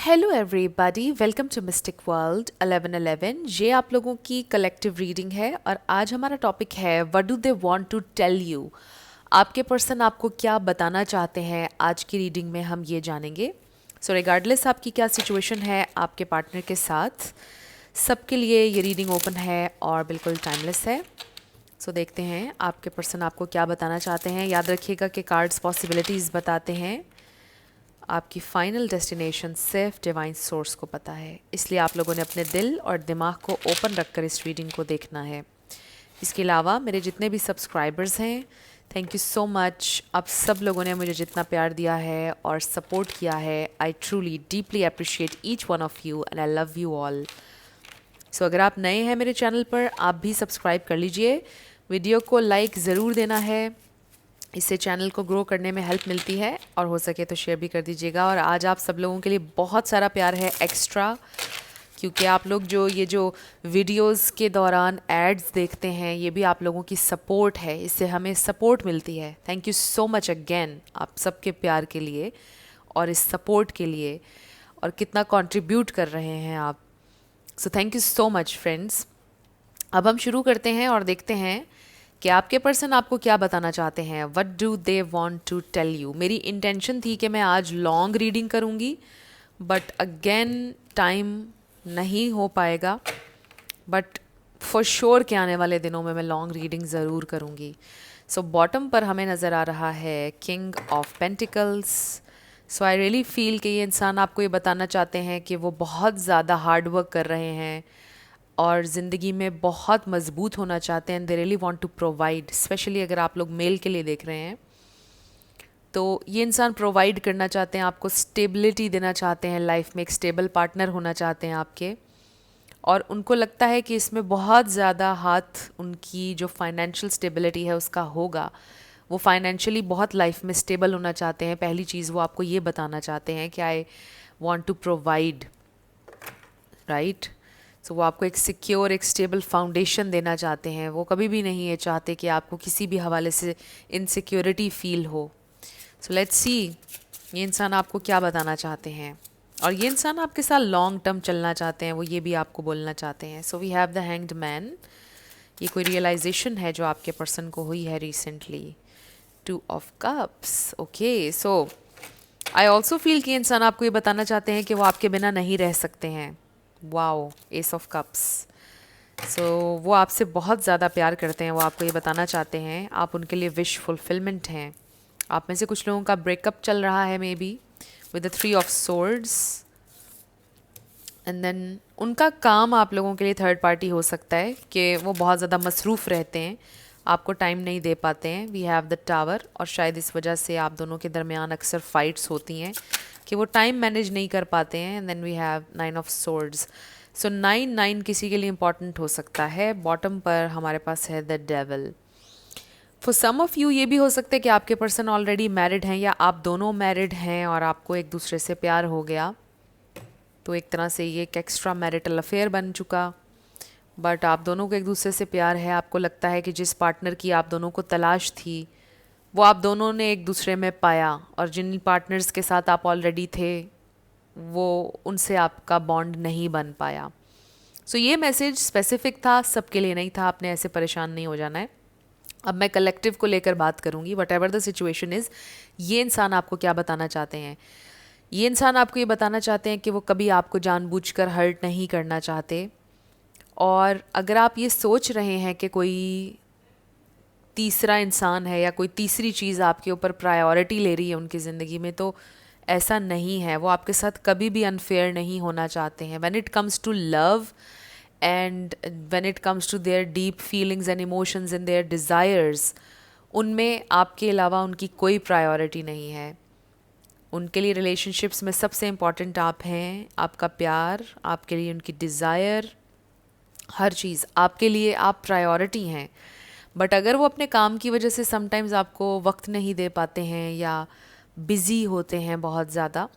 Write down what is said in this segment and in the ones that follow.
Hello everybody, welcome to mystic world 1111। ये आप लोगों की कलेक्टिव रीडिंग है और आज हमारा टॉपिक है what do they want to tell you. आपके पर्सन आपको क्या बताना चाहते हैं, आज की रीडिंग में हम ये जानेंगे। सो रिगार्डलेस आपकी क्या सिचुएशन है आपके पार्टनर के साथ, सबके लिए ये रीडिंग ओपन है और बिल्कुल टाइमलेस है। सो देखते हैं आपके पर्सन आपको क्या बताना चाहते हैं। याद रखिएगा कि कार्ड्स पॉसिबिलिटीज़ बताते हैं, आपकी फाइनल डेस्टिनेशन सिर्फ डिवाइन सोर्स को पता है, इसलिए आप लोगों ने अपने दिल और दिमाग को ओपन रखकर इस रीडिंग को देखना है। इसके अलावा मेरे जितने भी सब्सक्राइबर्स हैं, थैंक यू सो मच। आप सब लोगों ने मुझे जितना प्यार दिया है और सपोर्ट किया है, I truly deeply appreciate each one of you and I love you all. So अगर आप नए हैं मेरे चैनल पर, आप भी सब्सक्राइब कर लीजिए, वीडियो को लाइक ज़रूर देना है, इससे चैनल को ग्रो करने में हेल्प मिलती है, और हो सके तो शेयर भी कर दीजिएगा। और आज आप सब लोगों के लिए बहुत सारा प्यार है एक्स्ट्रा, क्योंकि आप लोग जो वीडियोस के दौरान एड्स देखते हैं, ये भी आप लोगों की सपोर्ट है, इससे हमें सपोर्ट मिलती है। Thank you so much again आप सबके प्यार के लिए और इस सपोर्ट के लिए, और कितना कंट्रीब्यूट कर रहे हैं आप। So thank you so much friends. अब हम शुरू करते हैं और देखते हैं कि आपके पर्सन आपको क्या बताना चाहते हैं। What do they want to tell you. मेरी इंटेंशन थी कि मैं आज लॉन्ग रीडिंग करूँगी, बट अगेन टाइम नहीं हो पाएगा, बट फॉर श्योर के आने वाले दिनों में मैं लॉन्ग रीडिंग ज़रूर करूँगी। सो बॉटम पर हमें नज़र आ रहा है king of pentacles. So I really feel कि ये इंसान आपको ये बताना चाहते हैं कि वो बहुत ज़्यादा हार्ड वर्क कर रहे हैं और ज़िंदगी में बहुत मजबूत होना चाहते हैं। They really want to provide, specially अगर आप लोग मेल के लिए देख रहे हैं तो ये इंसान प्रोवाइड करना चाहते हैं, आपको स्टेबिलिटी देना चाहते हैं, लाइफ में एक स्टेबल पार्टनर होना चाहते हैं आपके। और उनको लगता है कि इसमें बहुत ज़्यादा हाथ उनकी जो फाइनेंशियल स्टेबिलिटी है उसका होगा। वो फाइनेंशियली बहुत लाइफ में स्टेबल होना चाहते हैं। पहली चीज़ वो आपको ये बताना चाहते हैं कि I want to provide, right. So वो आपको एक सिक्योर, एक स्टेबल फाउंडेशन देना चाहते हैं। वो कभी भी नहीं ये चाहते कि आपको किसी भी हवाले से इनसिक्योरिटी फील हो। सो लेट्स सी ये इंसान आपको क्या बताना चाहते हैं, और ये इंसान आपके साथ लॉन्ग टर्म चलना चाहते हैं, वो ये भी आपको बोलना चाहते हैं। So we have the hanged man. ये कोई रियलाइजेशन है जो आपके पर्सन को हुई है recently. 2 of cups, okay. So I also feel कि इंसान आपको ये बताना चाहते हैं कि वो आपके बिना नहीं रह सकते हैं। Wow, ace of cups. So वो आपसे बहुत ज़्यादा प्यार करते हैं, वो आपको ये बताना चाहते हैं, आप उनके लिए विश फुलफिलमेंट हैं। आप में से कुछ लोगों का ब्रेकअप चल रहा है maybe with the 3 of swords, and then उनका काम आप लोगों के लिए थर्ड पार्टी हो सकता है कि वो बहुत ज़्यादा मसरूफ़ रहते हैं, आपको टाइम नहीं दे पाते हैं। वी हैव द टावर, और शायद इस वजह से आप दोनों के दरमियान अक्सर फाइट्स होती हैं कि वो टाइम मैनेज नहीं कर पाते हैं। And then we have 9 of swords. So 9 किसी के लिए इंपॉर्टेंट हो सकता है। बॉटम पर हमारे पास है the devil. For some of you ये भी हो सकता है कि आपके पर्सन ऑलरेडी मैरिड हैं, या आप दोनों मैरिड हैं और आपको एक दूसरे से प्यार हो गया, तो एक तरह से ये एक एक्स्ट्रा मैरिटल अफेयर बन चुका। बट आप दोनों को एक दूसरे से प्यार है, आपको लगता है कि जिस पार्टनर की आप दोनों को तलाश थी वो आप दोनों ने एक दूसरे में पाया, और जिन पार्टनर्स के साथ आप ऑलरेडी थे वो उनसे आपका बॉन्ड नहीं बन पाया। सो ये मैसेज स्पेसिफिक था, सबके लिए नहीं था, आपने ऐसे परेशान नहीं हो जाना है। अब मैं कलेक्टिव को लेकर बात करूँगी। What ever the situation is, ये इंसान आपको क्या बताना चाहते हैं। ये इंसान आपको ये बताना चाहते हैं कि वो कभी आपको जानबूझकर हर्ट नहीं करना चाहते, और अगर आप ये सोच रहे हैं कि कोई तीसरा इंसान है या कोई तीसरी चीज़ आपके ऊपर प्रायोरिटी ले रही है उनकी ज़िंदगी में, तो ऐसा नहीं है। वो आपके साथ कभी भी अनफेयर नहीं होना चाहते हैं when it comes to love, and when it comes to their deep feelings and emotions and their desires. उनमें आपके अलावा उनकी कोई प्रायोरिटी नहीं है। उनके लिए रिलेशनशिप्स में सबसे इम्पॉर्टेंट आप हैं, आपका प्यार, आपके लिए उनकी डिज़ायर, हर चीज़ आपके लिए आप प्रायोरिटी हैं। बट अगर वो अपने काम की वजह से समटाइम्स आपको वक्त नहीं दे पाते हैं या बिज़ी होते हैं बहुत ज़्यादा,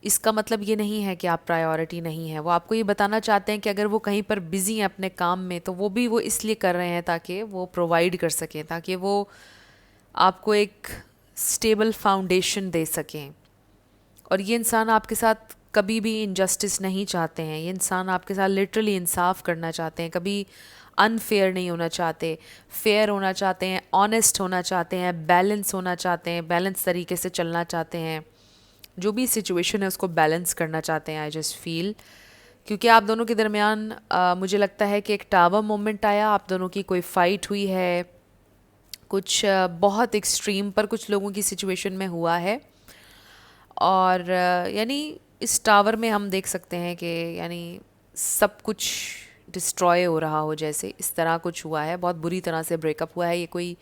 इसका मतलब ये नहीं है कि आप प्रायोरिटी नहीं है। वो आपको ये बताना चाहते हैं कि अगर वो कहीं पर बिज़ी हैं अपने काम में, तो वो भी वो इसलिए कर रहे हैं ताकि वो प्रोवाइड कर सकें, ताकि वो आपको एक स्टेबल फाउंडेशन दे सकें। और ये इंसान आपके साथ कभी भी इनजस्टिस नहीं चाहते हैं, ये इंसान आपके साथ लिटरली इंसाफ करना चाहते हैं, कभी अनफेयर नहीं होना चाहते, फेयर होना चाहते हैं, ऑनेस्ट होना चाहते हैं, बैलेंस होना चाहते हैं, बैलेंस तरीके से चलना चाहते हैं, जो भी सिचुएशन है उसको बैलेंस करना चाहते हैं। आई जस्ट फील क्योंकि आप दोनों के दरमियान मुझे लगता है कि एक टावर मोमेंट आया, आप दोनों की कोई फाइट हुई है, कुछ बहुत एक्सट्रीम पर कुछ लोगों की सिचुएशन में हुआ है। और यानी इस टावर में हम देख सकते हैं कि यानी सब कुछ डिस्ट्रॉय हो रहा हो, जैसे इस तरह कुछ हुआ है, बहुत बुरी तरह से ब्रेकअप हुआ है, ये कोई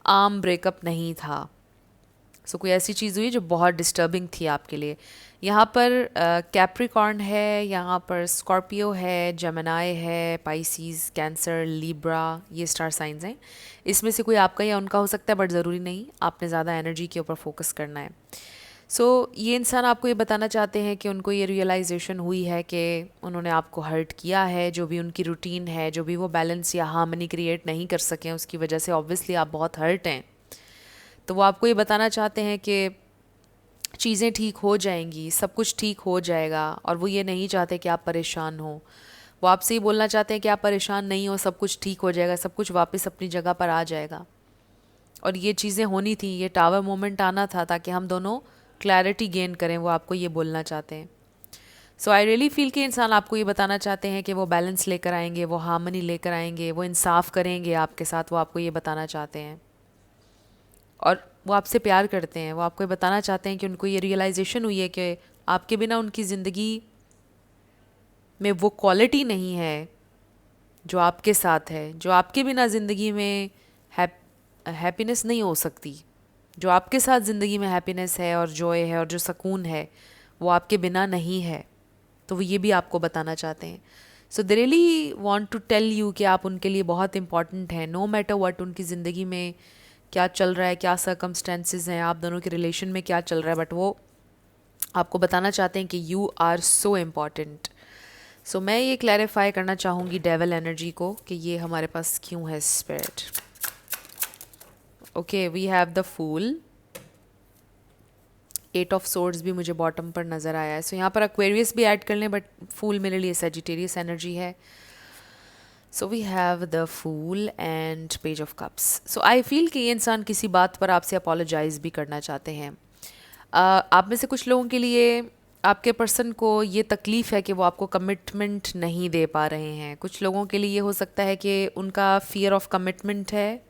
आम ब्रेकअप नहीं था। सो कोई ऐसी चीज़ हुई जो बहुत डिस्टर्बिंग थी आपके लिए। यहाँ पर कैप्रिकॉर्न है, यहाँ पर स्कॉर्पियो है, जेमिनाई है, पाइसीज, कैंसर, लिब्रा, ये स्टार साइंस हैं। इसमें से कोई आपका या उनका हो सकता है, बट ज़रूरी नहीं, आपने ज़्यादा एनर्जी के ऊपर फोकस करना है। सो ये इंसान आपको ये बताना चाहते हैं कि उनको ये रियलाइजेशन हुई है कि उन्होंने आपको हर्ट किया है, जो भी उनकी रूटीन है, जो भी वो बैलेंस या हार्मनी क्रिएट नहीं कर सके, उसकी वजह से ऑब्वियसली आप बहुत हर्ट हैं। तो वो आपको ये बताना चाहते हैं कि चीज़ें ठीक हो जाएंगी, सब कुछ ठीक हो जाएगा, और वो ये नहीं चाहते कि आप परेशान हो। वो आपसे ही बोलना चाहते हैं कि आप परेशान नहीं हो, सब कुछ ठीक हो जाएगा, सब कुछ वापस अपनी जगह पर आ जाएगा। और ये चीज़ें होनी थी, ये टावर मोमेंट आना था ताकि हम दोनों क्लैरिटी गेन करें, वो आपको ये बोलना चाहते हैं। सो आई रियली फील कि इंसान आपको ये बताना चाहते हैं कि वो बैलेंस लेकर आएंगे, वो हार्मनी लेकर आएंगे, वो इंसाफ करेंगे आपके साथ, वो आपको ये बताना चाहते हैं। और वो आपसे प्यार करते हैं, वो आपको ये बताना चाहते हैं कि उनको ये रियलाइजेशन हुई है कि आपके बिना उनकी ज़िंदगी में वो क्वालिटी नहीं है जो आपके साथ है, जो आपके बिना ज़िंदगी में हैप्पीनेस नहीं हो सकती। जो आपके साथ ज़िंदगी में हैप्पीनेस है और जॉय है और जो सुकून है, वो आपके बिना नहीं है। तो वो ये भी आपको बताना चाहते हैं। So they really want to tell you कि आप उनके लिए बहुत इंपॉर्टेंट हैं, नो मैटर व्हाट उनकी ज़िंदगी में क्या चल रहा है, क्या सर्कमस्टेंसेस हैं, आप दोनों के रिलेशन में क्या चल रहा है, बट वो आपको बताना चाहते हैं कि यू आर सो इम्पॉर्टेंट। सो मैं ये क्लैरिफाई करना चाहूँगी डेविल एनर्जी को कि ये हमारे पास क्यों है spirit. Okay, we have the fool, 8 of swords भी मुझे बॉटम पर नज़र आया है। सो यहाँ पर एक्वेरियस भी ऐड कर लें, बट फूल मेरे लिए सजिटेरियस एनर्जी है। So we have the fool and page of cups. So I feel कि ये इंसान किसी बात पर आपसे अपोलोजाइज़ भी करना चाहते हैं। आप में से कुछ लोगों के लिए आपके पर्सन को ये तकलीफ़ है कि वो आपको कमिटमेंट नहीं दे पा रहे हैं। कुछ लोगों के लिए ये हो सकता है कि उनका फियर ऑफ कमिटमेंट है,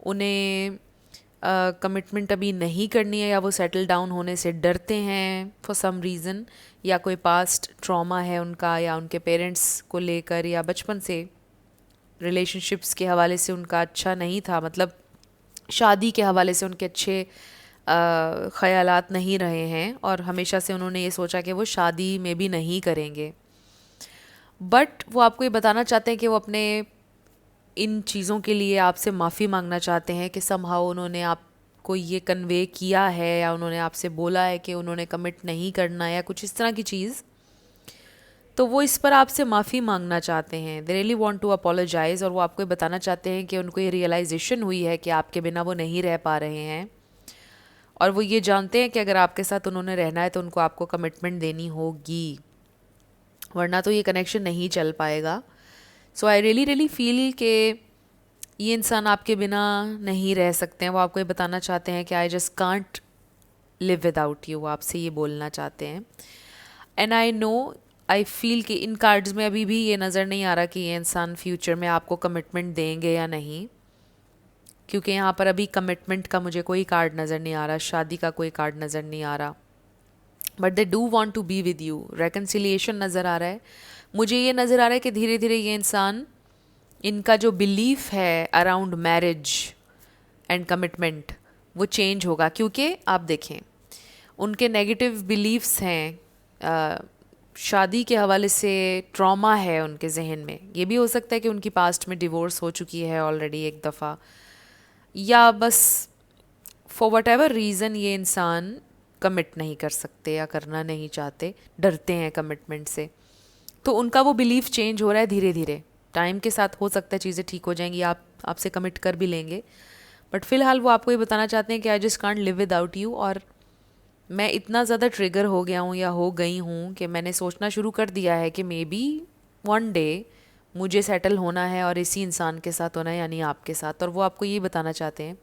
उन्हें कमिटमेंट अभी नहीं करनी है, या वो सेटल डाउन होने से डरते हैं फॉर सम रीज़न, या कोई पास्ट ट्रॉमा है उनका, या उनके पेरेंट्स को लेकर, या बचपन से रिलेशनशिप्स के हवाले से उनका अच्छा नहीं था, मतलब शादी के हवाले से उनके अच्छे ख़यालात नहीं रहे हैं, और हमेशा से उन्होंने ये सोचा कि वो शादी में भी नहीं करेंगे। बट वो आपको ये बताना चाहते हैं कि वो अपने इन चीज़ों के लिए आपसे माफ़ी मांगना चाहते हैं कि समहाउ उन्होंने आपको ये कन्वे किया है, या उन्होंने आपसे बोला है कि उन्होंने कमिट नहीं करना, या कुछ इस तरह की चीज़। तो वो इस पर आपसे माफ़ी मांगना चाहते हैं, they really want to apologise. और वो आपको ये बताना चाहते हैं कि उनको ये रियलाइजेशन हुई है कि आपके बिना वो नहीं रह पा रहे हैं, और वो ये जानते हैं कि अगर आपके साथ उन्होंने रहना है तो उनको आपको कमिटमेंट देनी होगी, वरना तो ये कनेक्शन नहीं चल पाएगा। सो आई रियली रियली फील कि ये इंसान आपके बिना नहीं रह सकते हैं। वो आपको ये बताना चाहते हैं कि I just can't live without you, वो आपसे ये बोलना चाहते हैं। And I know, I feel कि इन कार्ड्स में अभी भी ये नज़र नहीं आ रहा कि ये इंसान फ्यूचर में आपको कमिटमेंट देंगे या नहीं, क्योंकि यहाँ पर अभी कमिटमेंट का मुझे कोई कार्ड नज़र नहीं आ रहा, शादी का कोई कार्ड नज़र नहीं आ रहा। But they do want to be with you, reconciliation नज़र आ रहा है। मुझे ये नज़र आ रहा है कि धीरे धीरे ये इंसान, इनका जो बिलीफ है अराउंड मैरिज एंड कमिटमेंट, वो चेंज होगा। क्योंकि आप देखें, उनके नेगेटिव बिलीफ्स हैं, शादी के हवाले से ट्रॉमा है उनके जहन में। ये भी हो सकता है कि उनकी पास्ट में डिवोर्स हो चुकी है ऑलरेडी एक दफ़ा, या बस फॉर वट एवर रीज़न ये इंसान कमिट नहीं कर सकते या करना नहीं चाहते, डरते हैं कमिटमेंट से। तो उनका वो बिलीफ चेंज हो रहा है धीरे धीरे, टाइम के साथ हो सकता है चीज़ें ठीक हो जाएंगी, आपसे कमिट कर भी लेंगे। बट फ़िलहाल वो आपको ये बताना चाहते हैं कि I just can't live without you, और मैं इतना ज़्यादा ट्रिगर हो गया हूँ या हो गई हूँ कि मैंने सोचना शुरू कर दिया है कि मे बी वन डे मुझे सेटल होना है और इसी इंसान के साथ होना है, यानी आपके साथ। और वो आपको ये बताना चाहते हैं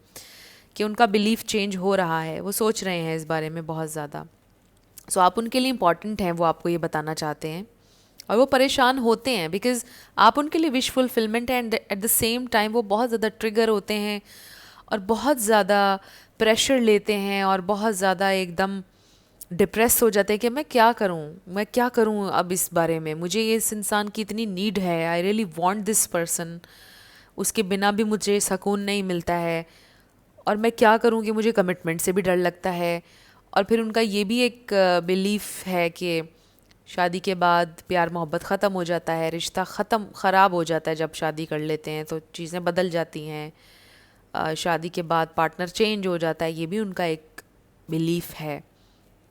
कि उनका बिलीफ चेंज हो रहा है, वो सोच रहे हैं इस बारे में बहुत ज़्यादा। सो आप उनके लिए इम्पॉर्टेंट हैं, वो आपको ये बताना चाहते हैं। और वो परेशान होते हैं बिकॉज़ आप उनके लिए विश फुलफिलमेंट है, and at the same time वो बहुत ज़्यादा ट्रिगर होते हैं और बहुत ज़्यादा प्रेशर लेते हैं और बहुत ज़्यादा एकदम डिप्रेस हो जाते हैं कि मैं क्या करूँ अब इस बारे में, मुझे ये इस इंसान की इतनी नीड है, I really want this person, उसके बिना भी मुझे सुकून नहीं मिलता है, और मैं क्या करूँ कि मुझे कमिटमेंट से भी डर लगता है। और फिर उनका ये भी एक बिलीफ है कि शादी के बाद प्यार मोहब्बत ख़त्म हो जाता है, रिश्ता ख़राब हो जाता है जब शादी कर लेते हैं तो चीज़ें बदल जाती हैं। शादी के बाद पार्टनर चेंज हो जाता है, ये भी उनका एक बिलीफ है।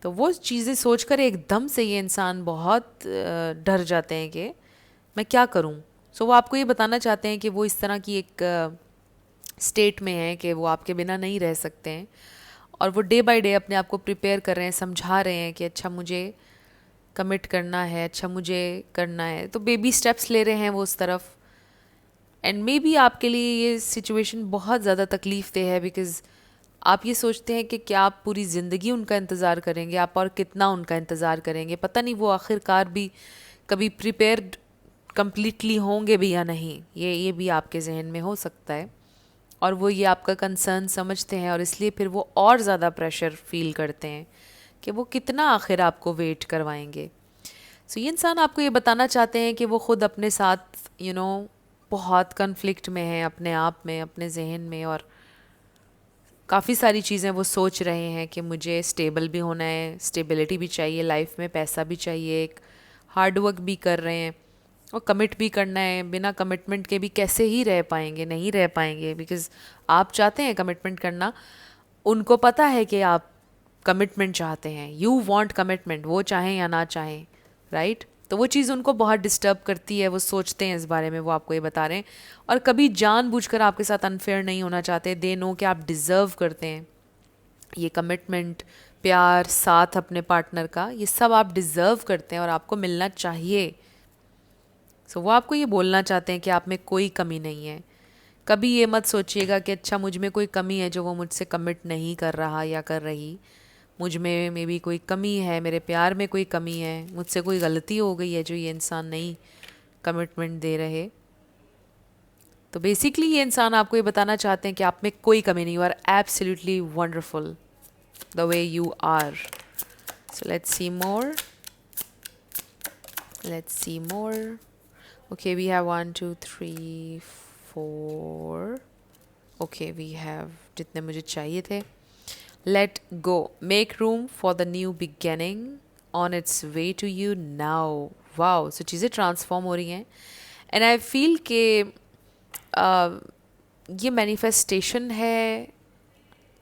तो वो चीज़ें सोचकर एकदम से ये इंसान बहुत डर जाते हैं कि मैं क्या करूं। सो वो आपको ये बताना चाहते हैं कि वो इस तरह की एक स्टेट में है कि वो आपके बिना नहीं रह सकते हैं, और वो डे बाय डे अपने आप को प्रिपेयर कर रहे हैं, समझा रहे हैं कि अच्छा मुझे कमिट करना है, अच्छा मुझे करना है। तो बेबी स्टेप्स ले रहे हैं वो उस तरफ। एंड मे बी आपके लिए ये सिचुएशन बहुत ज़्यादा तकलीफ़ दे है बिकॉज़ आप ये सोचते हैं कि क्या आप पूरी ज़िंदगी उनका इंतज़ार करेंगे, आप और कितना उनका इंतज़ार करेंगे, पता नहीं वो आखिरकार भी कभी प्रिपेयर्ड कम्प्लीटली होंगे भी या नहीं, ये भी आपके जहन में हो सकता है। और वो ये आपका कंसर्न समझते हैं और इसलिए फिर वो और ज़्यादा प्रेशर फील करते हैं कि वो कितना आखिर आपको वेट करवाएंगे। सो ये इंसान आपको ये बताना चाहते हैं कि वो ख़ुद अपने साथ बहुत कन्फ्लिक्ट में हैं, अपने आप में, अपने जहन में, और काफ़ी सारी चीज़ें वो सोच रहे हैं कि मुझे स्टेबल भी होना है, स्टेबिलिटी भी चाहिए लाइफ में, पैसा भी चाहिए, एक हार्ड वर्क भी कर रहे हैं और कमिट भी करना है। बिना कमिटमेंट के भी कैसे ही रह पाएंगे, नहीं रह पाएंगे बिकॉज़ आप चाहते हैं कमिटमेंट करना, उनको पता है कि आप कमिटमेंट चाहते हैं, यू वांट कमिटमेंट, वो चाहें या ना चाहें, राइट। तो वो चीज़ उनको बहुत डिस्टर्ब करती है, वो सोचते हैं इस बारे में, वो आपको ये बता रहे हैं। और कभी जानबूझकर आपके साथ अनफेयर नहीं होना चाहते, दे नो कि आप डिज़र्व करते हैं ये कमिटमेंट, प्यार, साथ अपने पार्टनर का, ये सब आप डिज़र्व करते हैं और आपको मिलना चाहिए। सो वो आपको ये बोलना चाहते हैं कि आप में कोई कमी नहीं है। कभी ये मत सोचिएगा कि अच्छा मुझ में कोई कमी है जो वो मुझसे कमिट नहीं कर रहा या कर रही, मुझ में मे बी कोई कमी है, मेरे प्यार में कोई कमी है, मुझसे कोई गलती हो गई है जो ये इंसान नहीं कमिटमेंट दे रहे। तो बेसिकली ये इंसान आपको ये बताना चाहते हैं कि आप में कोई कमी नहीं, you are absolutely wonderful the way you are. So let's see more. Okay, we have 1 2 3 4। Okay, we have जितने मुझे चाहिए थे। Let go, make room for the new beginning, on its way to you now. Wow, so चीज़ें transform हो रही हैं and I feel के ये मैनिफेस्टेशन है।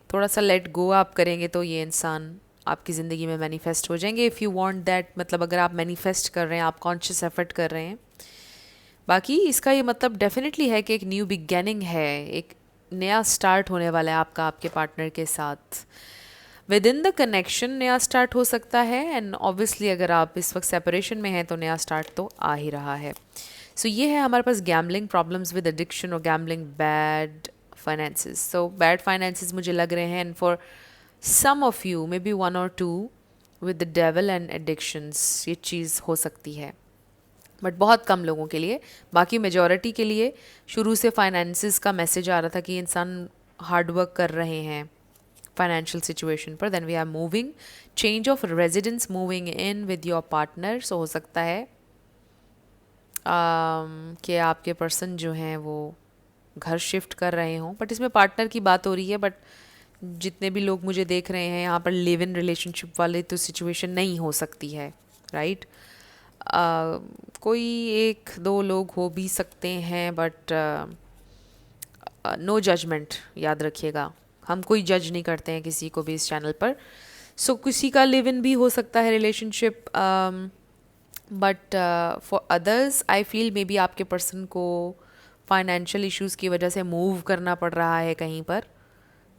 थोड़ा सा लेट गो आप करेंगे तो ये इंसान आपकी ज़िंदगी में मैनिफेस्ट हो जाएंगे, इफ़ यू वांट दैट। मतलब अगर आप मैनिफेस्ट कर रहे हैं, आप कॉन्शियस एफर्ट कर रहे हैं। बाकी इसका ये मतलब डेफिनेटली है कि एक न्यू बिगनिंग है, एक नया स्टार्ट होने वाला है आपका आपके पार्टनर के साथ। विद इन द कनेक्शन नया स्टार्ट हो सकता है, एंड ऑब्वियसली अगर आप इस वक्त सेपरेशन में हैं तो नया स्टार्ट तो आ ही रहा है। सो ये है हमारे पास गैम्बलिंग प्रॉब्लम्स विद एडिक्शन और gambling bad finances. So bad finances मुझे लग रहे हैं, and for some of you maybe 1 और 2 with the devil and addictions ये चीज़ हो सकती है, बट बहुत कम लोगों के लिए। बाकी मेजॉरिटी के लिए शुरू से फाइनेंसेस का मैसेज आ रहा था कि इंसान हार्ड वर्क कर रहे हैं फाइनेंशियल सिचुएशन पर। Then we are moving, change of residence, moving in with your partner. So हो सकता है कि आपके पर्सन जो हैं वो घर शिफ्ट कर रहे हों, बट इसमें पार्टनर की बात हो रही है। बट जितने भी लोग मुझे देख रहे हैं यहाँ पर लिव इन रिलेशनशिप वाले तो सिचुएशन नहीं हो सकती है, राइट। कोई 1-2 लोग हो भी सकते हैं, बट नो जजमेंट, याद रखिएगा, हम कोई जज नहीं करते हैं किसी को भी इस चैनल पर। सो किसी का लिव इन भी हो सकता है relationship, but for others I feel may be आपके पर्सन को फाइनेंशियल इश्यूज़ की वजह से मूव करना पड़ रहा है कहीं पर,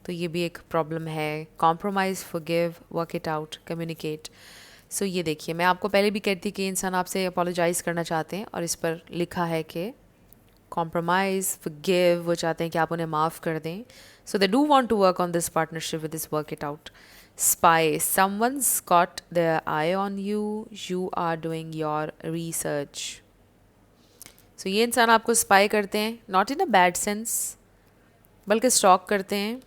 तो ये भी एक प्रॉब्लम है। Compromise, forgive, work it out, communicate. So ये देखिए, मैं आपको पहले भी कहती कि इंसान आपसे अपोलोजाइज़ करना चाहते हैं, और इस पर लिखा है कि कॉम्प्रोमाइज़, फॉरगिव, वो चाहते हैं कि आप उन्हें माफ़ कर दें। So they do want to work on this partnership with this work it out. Spy, someone's got their eye on you, you are doing your research. So ये इंसान आपको स्पाई करते हैं, not in a bad sense, बल्कि stalk करते हैं।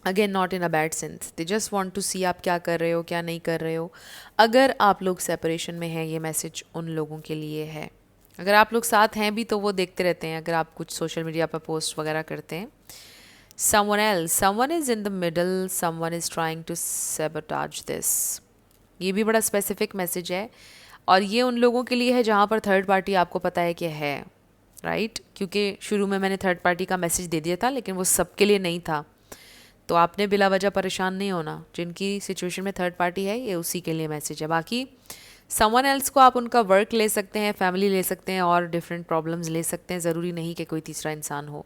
Again not in a bad sense, they just want to see आप क्या कर रहे हो, क्या नहीं कर रहे हो। अगर आप लोग सेपरेशन में हैं, ये मैसेज उन लोगों के लिए है। अगर आप लोग साथ हैं भी तो वो देखते रहते हैं, अगर आप कुछ सोशल मीडिया पर पोस्ट वगैरह करते हैं। someone else, someone is in the middle, someone is trying to sabotage this. ये भी बड़ा स्पेसिफिक मैसेज है, और ये उन लोगों के लिए है जहाँ पर थर्ड पार्टी आपको पता है कि है, राइट क्योंकि शुरू में मैंने थर्ड पार्टी का मैसेज दे दिया था, लेकिन वो सबके लिए नहीं था। तो आपने बिला वजह परेशान नहीं होना। जिनकी सिचुएशन में थर्ड पार्टी है, ये उसी के लिए मैसेज है। बाकी समवन एल्स को आप उनका वर्क ले सकते हैं, फैमिली ले सकते हैं, और डिफरेंट प्रॉब्लम्स ले सकते हैं। ज़रूरी नहीं कि कोई तीसरा इंसान हो।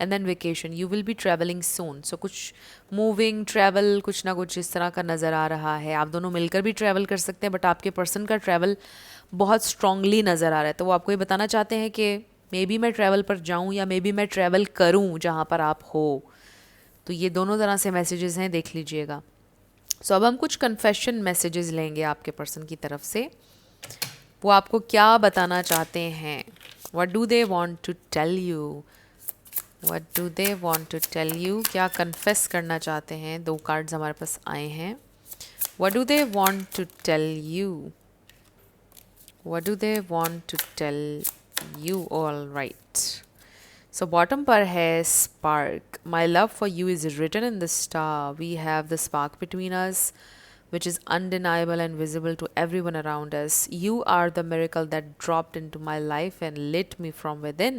And then vacation, you will be travelling soon. So कुछ मूविंग, ट्रैवल, कुछ ना कुछ इस तरह का नज़र आ रहा है। आप दोनों मिलकर भी ट्रैवल कर सकते हैं, बट आपके पर्सन का ट्रैवल बहुत स्ट्रांगली नज़र आ रहा है। तो वो आपको ये बताना चाहते हैं कि मे बी मैं ट्रैवल पर जाऊँ, या मे बी मैं ट्रैवल करूँ जहाँ पर आप हो। तो ये दोनों तरह से मैसेजेस हैं, देख लीजिएगा। सो अब हम कुछ कन्फेशन मैसेजेस लेंगे आपके पर्सन की तरफ से। वो आपको क्या बताना चाहते हैं? What do they want to tell you? What do they want to tell you? क्या कन्फेस करना चाहते हैं? दो कार्ड्स हमारे पास आए हैं। What do they want to tell you? What do they want to tell you? All right. So bottom पर है spark. My love for you is written in the star. We have the spark between us which is undeniable and visible to everyone around us. You are the miracle that dropped into my life and lit me from within.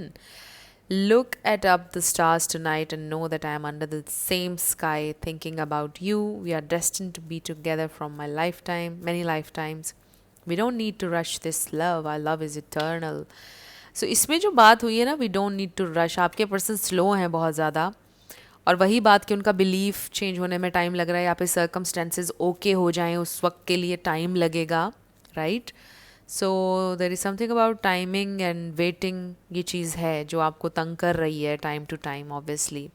Look at up the stars tonight and know that I am under the same sky thinking about you. We are destined to be together from my lifetime, many lifetimes. We don't need to rush this love. Our love is eternal. So इसमें जो बात हुई है ना, we don't need to rush, आपके person slow हैं बहुत ज़्यादा, और वही बात कि उनका बिलीफ चेंज होने में टाइम लग रहा है, या फिर सर्कमस्टेंसेज ओके हो जाएं, उस वक्त के लिए टाइम लगेगा, right. So there is something about timing and waiting. ये चीज़ है जो आपको तंग कर रही है टाइम टू टाइम, ऑब्वियसली।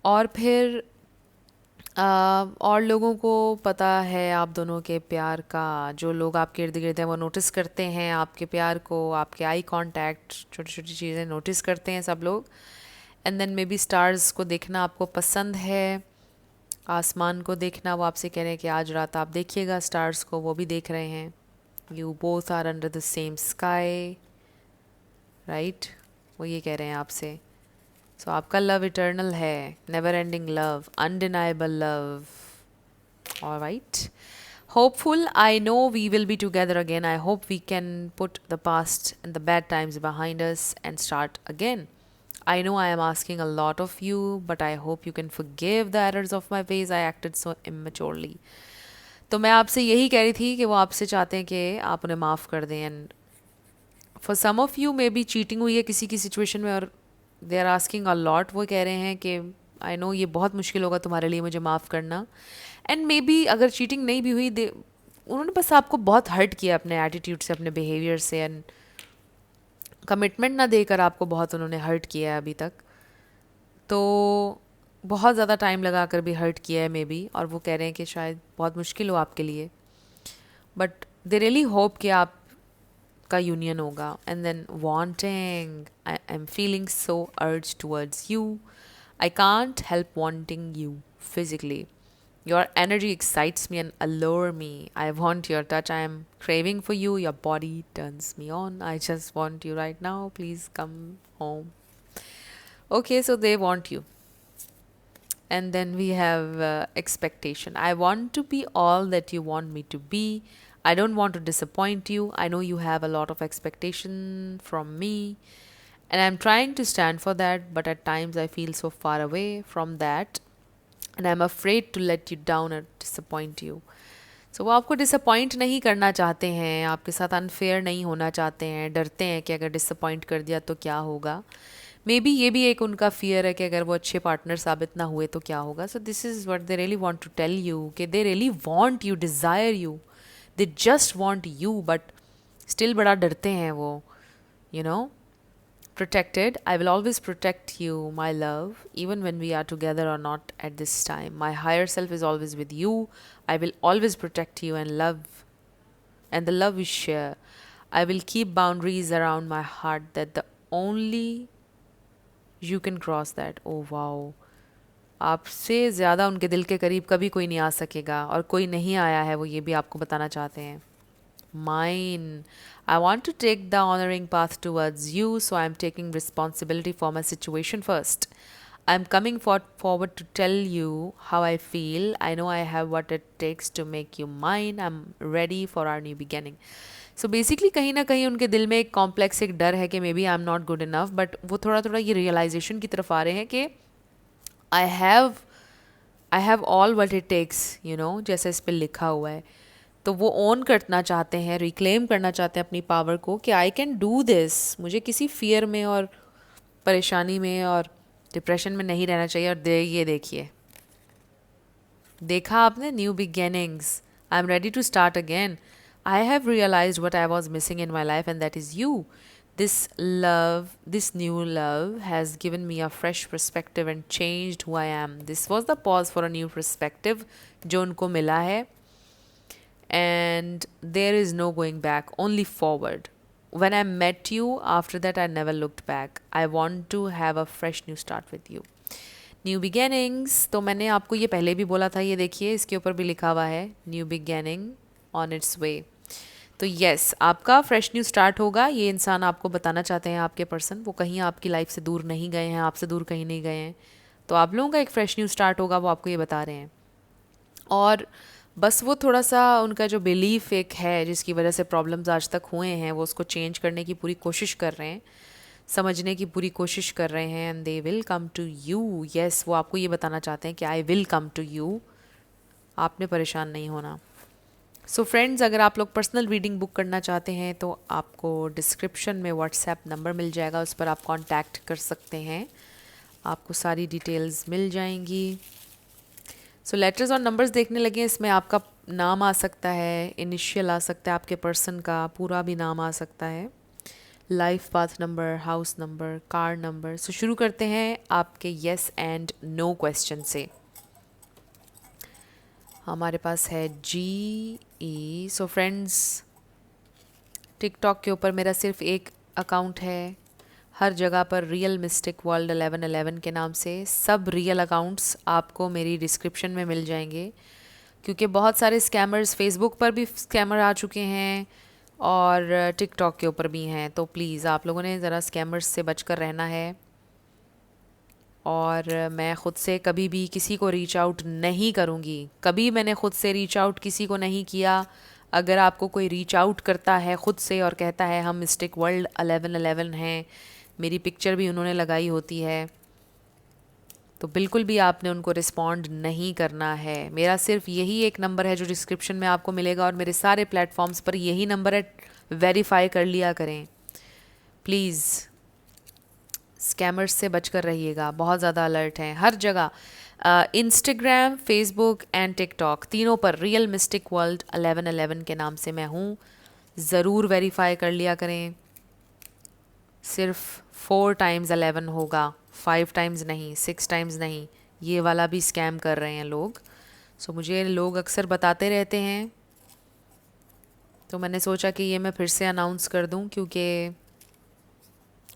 और फिर और लोगों को पता है आप दोनों के प्यार का। जो लोग आपके इर्द गिर्द हैं वो नोटिस करते हैं आपके प्यार को, आपके आई कांटेक्ट, छोटी छोटी चीज़ें नोटिस करते हैं सब लोग। And then maybe stars को देखना आपको पसंद है, आसमान को देखना। वो आपसे कह रहे हैं कि आज रात आप देखिएगा स्टार्स को, वो भी देख रहे हैं। You both are under the same sky, right, वो ये कह रहे हैं आपसे। सो आपका लव इटर्नल है, never ending love, undeniable love, alright. Hopeful, I know we will be together again. I hope we can put the past and the bad times behind us and start again. I know I am asking a lot of you, but I hope you can forgive the errors of my ways. I acted so immaturely. तो मैं आपसे यही कह रही थी कि वो आपसे चाहते हैं कि आप उन्हें माफ़ कर दें। And for some of you maybe cheating हुई है किसी की सिचुएशन में, और they are asking a lot. वो कह रहे हैं कि आई नो ये बहुत मुश्किल होगा तुम्हारे लिए मुझे माफ़ करना। एंड मे बी अगर चीटिंग नहीं भी हुई, उन्होंने बस आपको बहुत हर्ट किया अपने एटीट्यूड से, अपने बिहेवियर से, एंड कमिटमेंट ना देकर आपको बहुत उन्होंने हर्ट किया है अभी तक। तो बहुत ज़्यादा टाइम लगा कर भी हर्ट किया है मे बी, और वो कह रहे हैं कि शायद बहुत मुश्किल हो आपके लिए, बट दे रियली होप कि आपका यूनियन होगा। And then wanting, I am feeling so अर्ज towards you, I can't help wanting you physically. Your energy excites me and allure me. I want your touch. I am craving for you. Your body turns me on. I just want you right now. Please come home. Okay, so they want you. And then we have expectation. I want to be all that you want me to be. I don't want to disappoint you. I know you have a lot of expectation from me. And I'm trying to stand for that. But at times I feel so far away from that. And I'm afraid to let you down or disappoint you. So वो आपको disappoint नहीं करना चाहते हैं, आपके साथ unfair नहीं होना चाहते हैं, डरते हैं कि अगर डिसअपॉइंट कर दिया तो क्या होगा। मे बी ये भी एक उनका फियर है कि अगर वो अच्छे पार्टनर साबित ना हुए तो क्या होगा. So this is what they really want to tell you कि they really want you, desire you, they just want you, but still बड़ा डरते हैं वो, you know. Protected. I will always protect you, my love, even when we are together or not at this time. My higher self is always with you. I will always protect you and love, and the love we share. I will keep boundaries around my heart that the only you can cross that. Oh wow. आपसे ज़्यादा उनके दिल के करीब कभी कोई नहीं आ सकेगा, और कोई नहीं आया है, वो ये भी आपको बताना चाहते हैं. Mine. I want to take the honoring path towards you, so I'm taking responsibility for my situation first. I'm coming forward to tell you how I feel. I know I have what it takes to make you mine. I'm ready for our new beginning. So basically कहीं ना कहीं उनके दिल में एक complex, एक डर है कि maybe I am not good enough, but वो थोड़ा थोड़ा ये रियलाइजेशन की तरफ आ रहे हैं कि I have all what it takes, you know, जैसे इस पर लिखा हुआ है. तो वो ओन करना चाहते हैं, रिक्लेम करना चाहते हैं अपनी पावर को कि आई कैन डू दिस. मुझे किसी फियर में और परेशानी में और डिप्रेशन में नहीं रहना चाहिए. और ये देखिए, देखा आपने, new beginnings. I am ready to start again. I have realised what I was missing in my life, and that is you. This love, this new love has given me a fresh perspective and changed who I am. This was the pause for a new perspective जो उनको मिला है. And there is no going back, only forward. When I met you, after that I never looked back. I want to have a fresh new start with you. New beginnings. तो मैंने आपको ये पहले भी बोला था, ये देखिए इसके ऊपर भी लिखा हुआ है, न्यू बिगेनिंग ऑन इट्स वे. तो येस, आपका फ्रेश न्यू स्टार्ट होगा. ये इंसान आपको बताना चाहते हैं, आपके पर्सन, वो कहीं आपकी लाइफ से दूर नहीं गए हैं, आपसे दूर कहीं नहीं गए हैं. तो आप लोगों का एक फ्रेश न्यू स्टार्ट होगा, वो आपको ये बता रहे हैं. और बस वो थोड़ा सा उनका जो बिलीफ एक है जिसकी वजह से प्रॉब्लम्स आज तक हुए हैं, वो उसको चेंज करने की पूरी कोशिश कर रहे हैं, समझने की पूरी कोशिश कर रहे हैं. And they will come to you. Yes, वो आपको ये बताना चाहते हैं कि I will come to you. आपने परेशान नहीं होना. सो फ्रेंड्स, अगर आप लोग पर्सनल रीडिंग बुक करना चाहते हैं तो आपको डिस्क्रिप्शन में व्हाट्सएप नंबर मिल जाएगा, उस पर आप कांटेक्ट कर सकते हैं, आपको सारी डिटेल्स मिल जाएंगी. सो लेटर्स और नंबर्स देखने लगे, इसमें आपका नाम आ सकता है, इनिशियल आ सकता है, आपके पर्सन का पूरा भी नाम आ सकता है, life path number, house number, car number. So शुरू करते हैं आपके येस एंड नो क्वेश्चन से. हमारे पास है GE. सो फ्रेंड्स, टिकटॉक के ऊपर मेरा सिर्फ एक अकाउंट है, हर जगह पर रियल मिस्टिक वर्ल्ड 1111 के नाम से. सब रियल अकाउंट्स आपको मेरी डिस्क्रिप्शन में मिल जाएंगे, क्योंकि बहुत सारे स्कैमर्स, फेसबुक पर भी स्कैमर आ चुके हैं और टिकटॉक के ऊपर भी हैं. तो प्लीज़ आप लोगों ने ज़रा स्कैमर्स से बचकर रहना है. और मैं ख़ुद से कभी भी किसी को रीच आउट नहीं करूँगी. कभी मैंने ख़ुद से रीच आउट किसी को नहीं किया. अगर आपको कोई रीच आउट करता है ख़ुद से और कहता है हम मिस्टिक वर्ल्ड 1111 हैं, मेरी पिक्चर भी उन्होंने लगाई होती है, तो बिल्कुल भी आपने उनको रिस्पॉन्ड नहीं करना है. मेरा सिर्फ यही एक नंबर है जो डिस्क्रिप्शन में आपको मिलेगा, और मेरे सारे प्लेटफॉर्म्स पर यही नंबर है. वेरीफाई कर लिया करें प्लीज़. स्कैमर्स से बचकर रहिएगा, बहुत ज़्यादा अलर्ट हैं हर जगह. इंस्टाग्राम, फेसबुक एंड टिकटॉक, तीनों पर रियल मिस्टिक वर्ल्ड 1111 के नाम से मैं हूँ. ज़रूर वेरीफाई कर लिया करें. सिर्फ 4 टाइम्स 11 होगा, 5 टाइम्स नहीं, 6 टाइम्स नहीं. ये वाला भी स्कैम कर रहे हैं लोग. सो मुझे लोग अक्सर बताते रहते हैं, तो मैंने सोचा कि ये मैं फिर से अनाउंस कर दूं, क्योंकि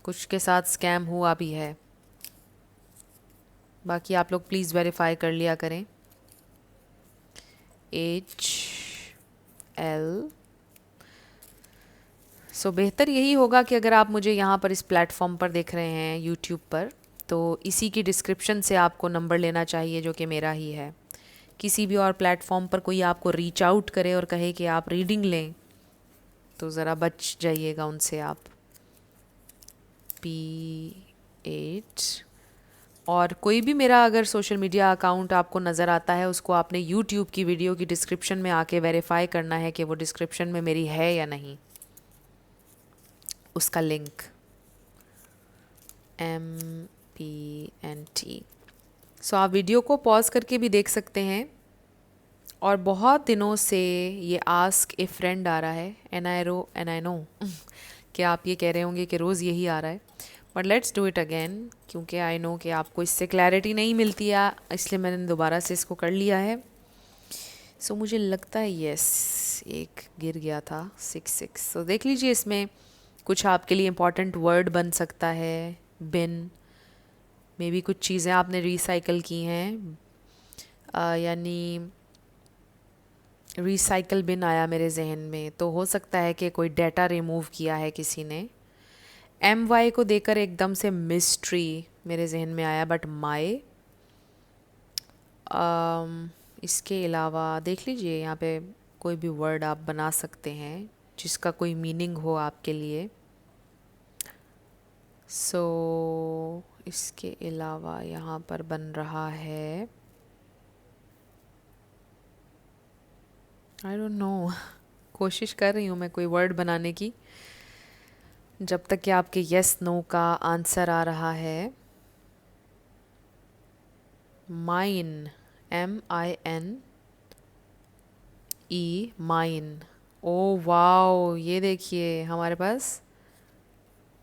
कुछ के साथ स्कैम हुआ भी है. बाकी आप लोग प्लीज़ वेरीफाई कर लिया करें. HL. सो बेहतर यही होगा कि अगर आप मुझे यहाँ पर इस प्लेटफॉर्म पर देख रहे हैं यूट्यूब पर, तो इसी की डिस्क्रिप्शन से आपको नंबर लेना चाहिए जो कि मेरा ही है. किसी भी और प्लेटफॉर्म पर कोई आपको रीच आउट करे और कहे कि आप रीडिंग लें, तो ज़रा बच जाइएगा उनसे आप. P8. और कोई भी मेरा अगर सोशल मीडिया अकाउंट आपको नज़र आता है, उसको आपने यूट्यूब की वीडियो की डिस्क्रिप्शन में आके वेरीफाई करना है कि वो डिस्क्रिप्शन में मेरी है या नहीं, उसका लिंक. MPNT। सो आप वीडियो को पॉज करके भी देख सकते हैं। और बहुत दिनों से ये आस्क ए फ्रेंड आ रहा है, एंड आई नो कि आप ये कह रहे होंगे कि रोज़ यही आ रहा है, but let's do it again, क्योंकि आई नो कि आपको इससे क्लैरिटी नहीं मिलती है, इसलिए मैंने दोबारा से इसको कर लिया है। सो मुझे लगता है यस, एक गिर गया था 6 सो देख लीजिए, इसमें कुछ आपके लिए इम्पॉर्टेंट वर्ड बन सकता है। बिन, मे बी कुछ चीज़ें आपने रिसाइकल की हैं, यानी रिसाइकल बिन आया मेरे जहन में, तो हो सकता है कि कोई डाटा रिमूव किया है किसी ने। MY को देकर एकदम से मिस्ट्री मेरे जहन में आया, बट माई, इसके अलावा देख लीजिए यहाँ पे कोई भी वर्ड आप बना सकते हैं जिसका कोई मीनिंग हो आपके लिए। सो इसके अलावा यहाँ पर बन रहा है, आई डोंट नो, कोशिश कर रही हूँ मैं कोई वर्ड बनाने की, जब तक कि आपके यस नो का आंसर आ रहा है। Mine, MINE, mine. Oh wow, ये देखिए हमारे पास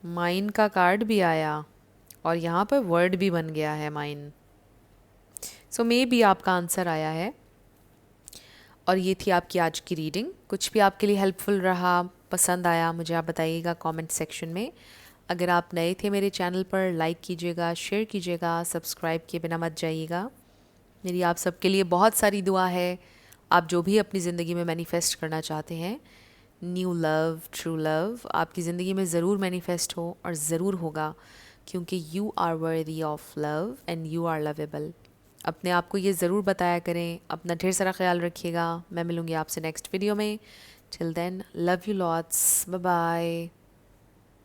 माइन का कार्ड भी आया और यहाँ पर वर्ड भी बन गया है, माइन। सो मे बी आपका आंसर आया है। और ये थी आपकी आज की रीडिंग। कुछ भी आपके लिए हेल्पफुल रहा, पसंद आया, मुझे आप बताइएगा कमेंट सेक्शन में। अगर आप नए थे मेरे चैनल पर, लाइक कीजिएगा, शेयर कीजिएगा, सब्सक्राइब किए बिना मत जाइएगा। मेरी आप सबके लिए बहुत सारी दुआ है। आप जो भी अपनी ज़िंदगी में मैनिफेस्ट करना चाहते हैं, न्यू लव, ट्रू लव, आपकी ज़िंदगी में ज़रूर मैनिफेस्ट हो और ज़रूर होगा, क्योंकि you are worthy of love and you are lovable. अपने आप को ये ज़रूर बताया करें। अपना ढेर सारा ख्याल रखिएगा। मैं मिलूँगी आपसे नेक्स्ट वीडियो में। Till then, love you lots, bye bye.